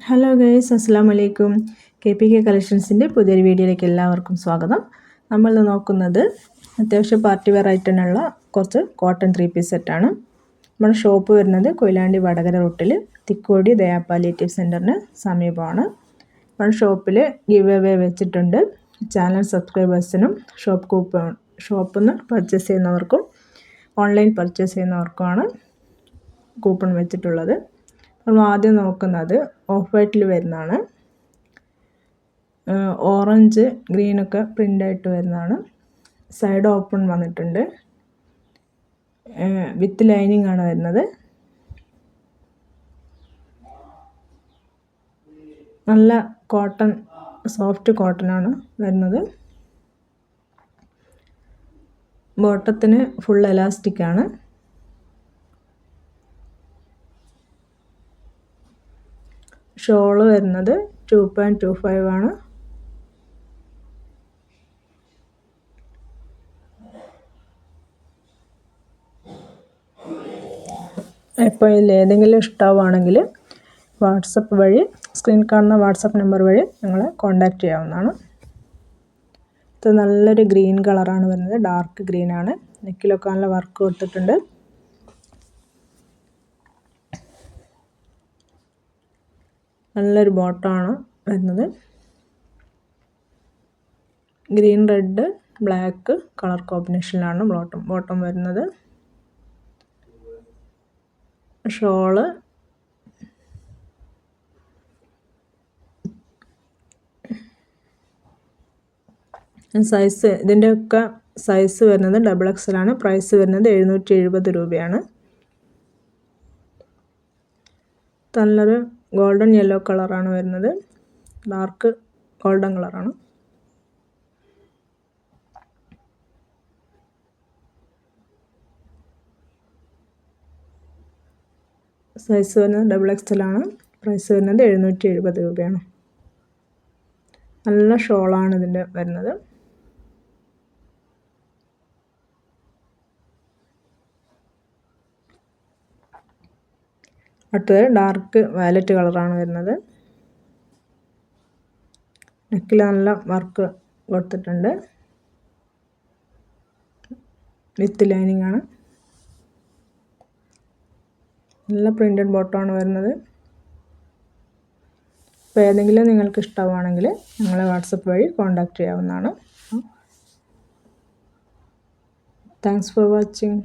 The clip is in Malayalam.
ഹലോ ഗൈസ്, അസ്സാം വലൈക്കും. KPK കളക്ഷൻസിൻ്റെ പുതിയൊരു വീഡിയോയിലേക്ക് എല്ലാവർക്കും സ്വാഗതം. നമ്മൾ നോക്കുന്നത് അത്യാവശ്യം പാർട്ടി വെയർ ആയിട്ടുള്ള കുറച്ച് കോട്ടൺ 3-പീസ് സെറ്റാണ്. നമ്മുടെ ഷോപ്പ് വരുന്നത് കൊയിലാണ്ടി വടകര റൂട്ടിൽ തിക്കോടി ദയാ പാലിയേറ്റീവ് സെൻറ്ററിന് സമീപമാണ്. നമ്മുടെ ഷോപ്പിൽ ഗിവ് അവേ വെച്ചിട്ടുണ്ട്. ചാനൽ സബ്സ്ക്രൈബേഴ്സിനും ഷോപ്പിൽ നിന്ന് പർച്ചേസ് ചെയ്യുന്നവർക്കും ഓൺലൈൻ പർച്ചേസ് ചെയ്യുന്നവർക്കുമാണ് കൂപ്പൺ വെച്ചിട്ടുള്ളത്. നമ്മൾ ആദ്യം നോക്കുന്നത് ഓഫ് വൈറ്റിൽ വരുന്നതാണ്. ഓറഞ്ച് ഗ്രീനൊക്കെ പ്രിൻ്റായിട്ട് വരുന്നതാണ്. സൈഡ് ഓപ്പൺ വന്നിട്ടുണ്ട്. വിത്ത് ലൈനിങ് ആണ് വരുന്നത്. നല്ല കോട്ടൺ, സോഫ്റ്റ് കോട്ടൺ ആണ് വരുന്നത്. ബോട്ടത്തിന് ഫുൾ എലാസ്റ്റിക് ആണ്. ഷോള് വരുന്നത് 2.25 ആണ്. ഇപ്പോൾ ഇതിൽ ഏതെങ്കിലും ഇഷ്ടമാണെങ്കിൽ വാട്സപ്പ് വഴി, സ്ക്രീൻ കാണുന്ന വാട്സപ്പ് നമ്പർ വഴി നിങ്ങളെ കോൺടാക്റ്റ് ചെയ്യാവുന്നതാണ്. ഇത് നല്ലൊരു ഗ്രീൻ കളറാണ് വരുന്നത്. ഡാർക്ക് ഗ്രീൻ ആണ്. നെക്കിലൊക്കെ നല്ല വർക്ക് കൊടുത്തിട്ടുണ്ട്. നല്ലൊരു ബോട്ടമാണ് വരുന്നത്. ഗ്രീൻ, റെഡ്, ബ്ലാക്ക് കളർ കോമ്പിനേഷനിലാണ് ബോട്ടം വരുന്നത്. ഷോള് ഇതിൻ്റെയൊക്കെ സൈസ് വരുന്നത് XXL ആണ്. പ്രൈസ് വരുന്നത് 770 രൂപയാണ്. നല്ലൊരു ഗോൾഡൻ യെല്ലോ കളറാണ് വരുന്നത്. ഡാർക്ക് ഗോൾഡൻ കളറാണ്. സൈസ് വരുന്നത് XXL ആണ്. പ്രൈസ് വരുന്നത് 770 രൂപയാണ്. നല്ല ഷോളാണ് ഇതിൻ്റെ വരുന്നത്. അടുത്തത് ഡാർക്ക് വയലറ്റ് കളറാണ് വരുന്നത്. നെക്കിൽ നല്ല വർക്ക് കൊടുത്തിട്ടുണ്ട്. വിത്ത് ലൈനിങ് ആണ്. നല്ല പ്രിൻ്റഡ് ബോട്ടമാണ് വരുന്നത്. അപ്പോൾ ഏതെങ്കിലും നിങ്ങൾക്ക് ഇഷ്ടമാണെങ്കിൽ ഞങ്ങളെ വാട്സപ്പ് വഴി കോൺടാക്റ്റ് ചെയ്യാവുന്നതാണ്. Thanks for watching.